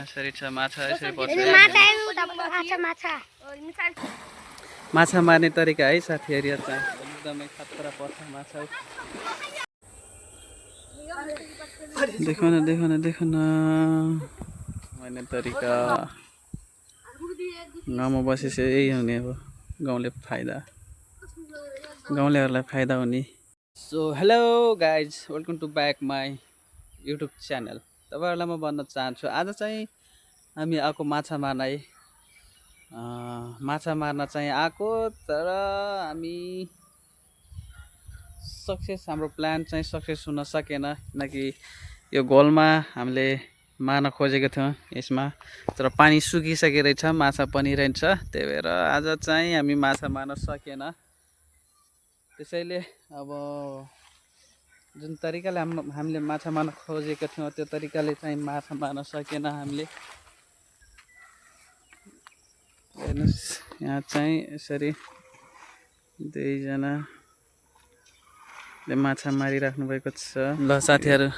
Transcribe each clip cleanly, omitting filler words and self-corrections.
यसरी छ माछा यसरी पर्छ माछा मार्ने तरिका है साथीहरु यो चाहिँ एकदमै खतरा पर्छ माछा देखो न मार्ने तरिका गाउँमा बसेपछि यही हुने अब गाउँलेहरूलाई फाइदा हुने so hello guys welcome to back my YouTube channel तपाईहरुलाई म भन्न चाहन्छु आज चाहिँ हामी आएको माछा मार्न चाहिँ आएको तर हामी हाम्रो प्लान चाहिँ सक्सेस हुन सकेन किनकि यो घोलमा हामीले मार्न खोजेको थियौं यसमा तर पानी सुकिसकेको रहेछ माछा पनि रहन्छ त्यही भएर आज चाहिँ हामी माछा मार्न सकेन त्यसैले अब जुन तरिकाले हामीले माछा मार्न खोजेको थियौं त्यो तरिकाले चाहिँ माछा मार्न सकेन हामीले हेर्नुस् यहाँ चाहिँ यसरी दुईजना माछा मारिराख्नु भएको छ ल साथीहरु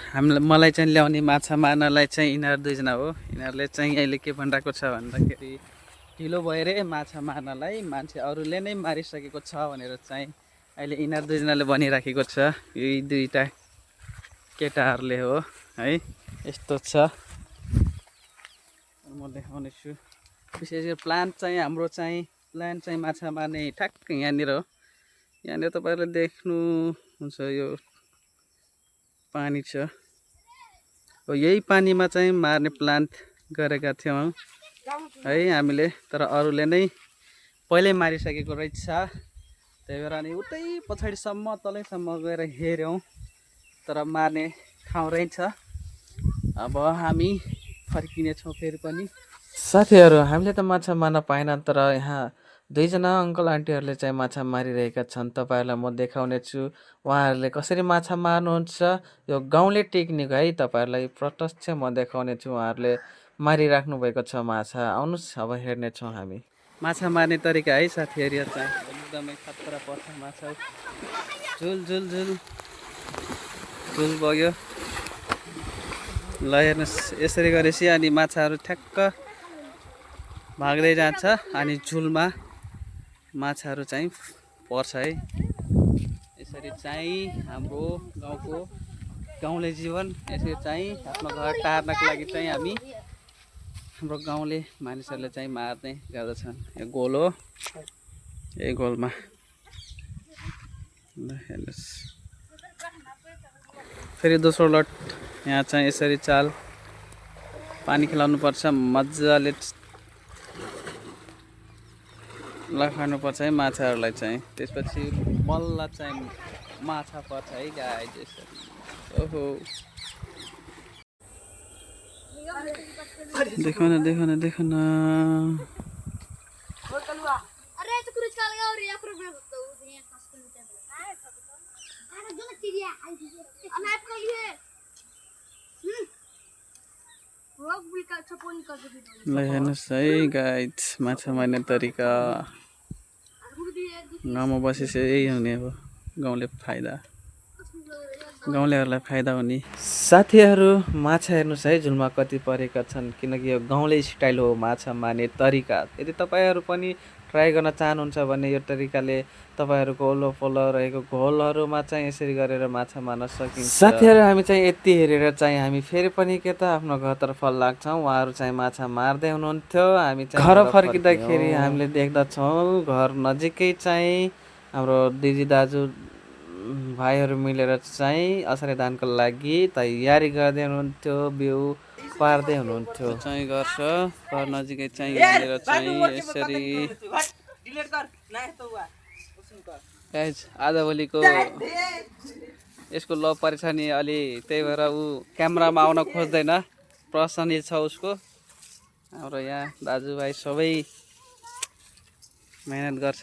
मलाई चाहिँ ल्याउने माछा मार्नलाई चाहिँ यिनीहरु दुईजना हो यिनीहरुले चाहिँ अहिले के भनिरहेको छ भन्दाखेरि ढिलो भयो रे माछा मार्नलाई मान्छे अरूले नै मारिसकेको छ भनेर चाहिँ अहिले यिनीहरु दुईजनाले भनिराखेको छ यी दुईटा केटाहरुले हो है यस्तो छ म देखाउने छु विशेष गरी हाम्रो प्लान चाहिँ माछा मार्ने ठ्याक्क यहाँनिर हो यहाँनिर तपाईहरुले देख्नु हुन्छ यो पानी छ हो यही पानीमा चाहिँ मार्ने प्लान गरेका थियौं है हामीले तर अरूले नै पहिले मारिसकेको रहेछ त्यही भएर अनि उतै पछाडीसम्म तलैसम्म गएर हेर्यौं तर मार्ने ठाउँ रहेछ अब हामी फर्किने छौं फेरि पनि साथीहरु हामीले त माछा मार्न पाएन तर यहाँ दुईजना अंकल आन्टीहरुले चाहिँ माछा मारिरहेका छन् तपाईहरुलाई म देखाउने छु उहाँहरुले कसरी माछा मार्नुहुन्छ यो गाउँले टेक्निक है तपाईहरुलाई प्रत्यक्ष म देखाउने छु उहाँहरुले मारिराख्नु भएको छ माछा आउनुस् अब हेर्ने छौं हामी माछा मार्ने तरिका है साथीहरु यो चाहिँ एकदमै खतरा पर्छ माछा झुल झुल झुल झुल बग्यो ल हेर्नुस् यसरी गरेपछि अनि माछाहरु ठ्याक्क भाग्दै जान्छ अनि झुलमा माछाहरु चाहिँ पर्छ है यसरी चाहिँ हाम्रो गाउँको गाउँले जीवन यसरी चाहिँ आफ्नो घर टार्नको लागि चाहिँ हामी हाम्रो गाउँले मानिसहरुले चाहिँ मार्ने गर्दछन् यो गोल हो यही गोलमा ल हेर्नुस् फेरि दोस्रो लट यहाँ चाहिँ यसरी चाल पानी खेलाउनु पर्छ मज्जाले लखार्नु पर्छ है माछाहरुलाई चाहिँ त्यसपछि बल्ल चाहिँ माछा पर्छ है गाइस यसरी ओहो देखो न ल हेर्नुस् है गाइस माछा मार्ने तरिका गाउँमा बसेपछि यही हुने अब गाउँलेहरूलाई फाइदा हुने साथीहरु माछा हेर्नुस् है झुलमा कति परेका छन् किनकि यो गाउँले स्टाइल हो माछा मार्ने तरिका यदि तपाईहरु पनि ट्राई गर्न चाहनुहुन्छ भने यो तरिकाले तपाईहरुको वल्लोपल्लो रहेको घोलहरुमा चाहिँ यसरी गरेर माछा मार्न सकिन्छ साथीहरु हामी चाहिँ यति हेरेर चाहिँ हामी फेरि पनि के त आफ्नो घरतर्फ लाग्छौं उहाँहरु चाहिँ माछा मार्दै हुनुहुन्थ्यो हामी चाहिँ घर फर्किँदाखेरि हामीले देख्दछौं घर नजिकै चाहिँ हाम्रो दिदी दाजु भाइहरु मिलेर चाहिँ असरे दानको लागि तयारी गर्दै हुनुहुन्थ्यो बिउ पार्दै हुनुहुन्थ्यो चाहिँ गर्छ घर नजिकै चाहिँ यहाँनिर चाहिँ यसरी गाइस आजभोलिको यसको लभ परेछ नि अलि त्यही भएर ऊ क्यामेरामा आउन खोज्दैन प्रसन्नी छ उसको हाम्रो यहाँ दाजुभाइ सबै मेहनत गर्छ